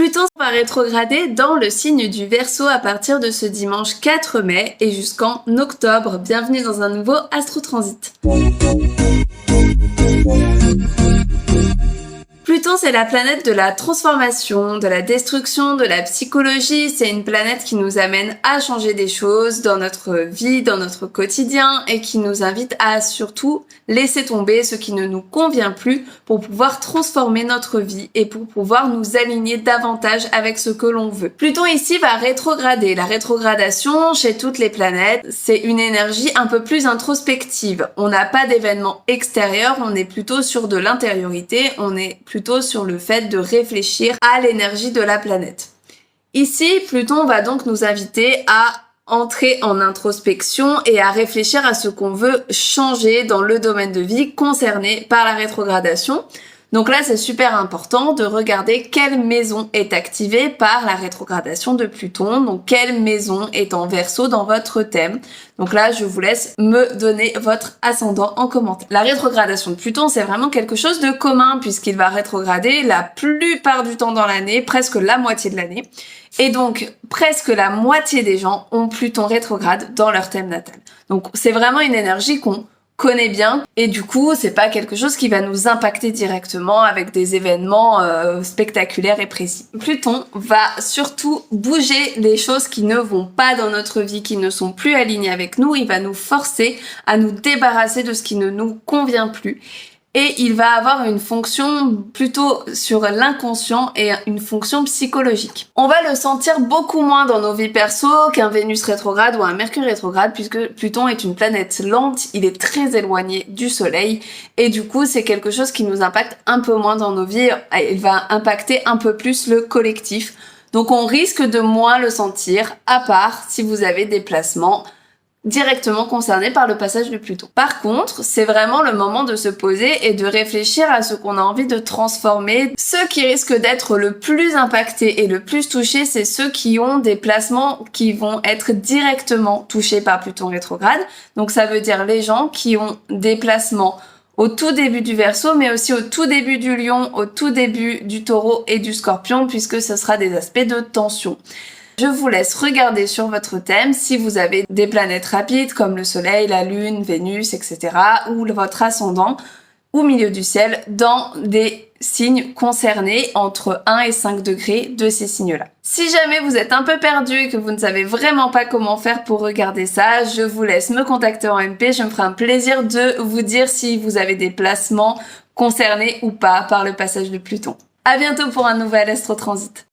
Pluton va rétrograder dans le signe du Verseau à partir de ce dimanche 4 mai et jusqu'en octobre. Bienvenue dans un nouveau Astro-Transit. Pluton, c'est la planète de la transformation, de la destruction, de la psychologie. C'est une planète qui nous amène à changer des choses dans notre vie, dans notre quotidien et qui nous invite à surtout laisser tomber ce qui ne nous convient plus pour pouvoir transformer notre vie et pour pouvoir nous aligner davantage avec ce que l'on veut. Pluton ici va rétrograder. La rétrogradation chez toutes les planètes, c'est une énergie un peu plus introspective. On n'a pas d'événements extérieurs, on est plutôt sur de l'intériorité, on est plutôt sur le fait de réfléchir à l'énergie de la planète. Ici, Pluton va donc nous inviter à entrer en introspection et à réfléchir à ce qu'on veut changer dans le domaine de vie concerné par la rétrogradation. Donc là, c'est super important de regarder quelle maison est activée par la rétrogradation de Pluton. Donc, quelle maison est en Verseau dans votre thème. Donc là, je vous laisse me donner votre ascendant en commentaire. La rétrogradation de Pluton, c'est vraiment quelque chose de commun puisqu'il va rétrograder la plupart du temps dans l'année, presque la moitié de l'année. Et donc, presque la moitié des gens ont Pluton rétrograde dans leur thème natal. Donc, c'est vraiment une énergie qu'on connaît bien et du coup c'est pas quelque chose qui va nous impacter directement avec des événements spectaculaires et précis. Pluton va surtout bouger les choses qui ne vont pas dans notre vie, qui ne sont plus alignées avec nous. Il va nous forcer à nous débarrasser de ce qui ne nous convient plus. Et il va avoir une fonction plutôt sur l'inconscient et une fonction psychologique. On va le sentir beaucoup moins dans nos vies perso qu'un Vénus rétrograde ou un Mercure rétrograde puisque Pluton est une planète lente, il est très éloigné du Soleil et du coup c'est quelque chose qui nous impacte un peu moins dans nos vies, il va impacter un peu plus le collectif. Donc on risque de moins le sentir à part si vous avez des placements directement concerné par le passage de Pluton. Par contre, c'est vraiment le moment de se poser et de réfléchir à ce qu'on a envie de transformer. Ceux qui risquent d'être le plus impactés et le plus touchés, c'est ceux qui ont des placements qui vont être directement touchés par Pluton rétrograde. Donc ça veut dire les gens qui ont des placements au tout début du Verseau, mais aussi au tout début du Lion, au tout début du Taureau et du Scorpion, puisque ce sera des aspects de tension. Je vous laisse regarder sur votre thème si vous avez des planètes rapides comme le Soleil, la Lune, Vénus, etc. ou votre ascendant ou milieu du ciel dans des signes concernés entre 1 et 5 degrés de ces signes-là. Si jamais vous êtes un peu perdu et que vous ne savez vraiment pas comment faire pour regarder ça, je vous laisse me contacter en MP. Je me ferai un plaisir de vous dire si vous avez des placements concernés ou pas par le passage de Pluton. À bientôt pour un nouvel Astro Transit.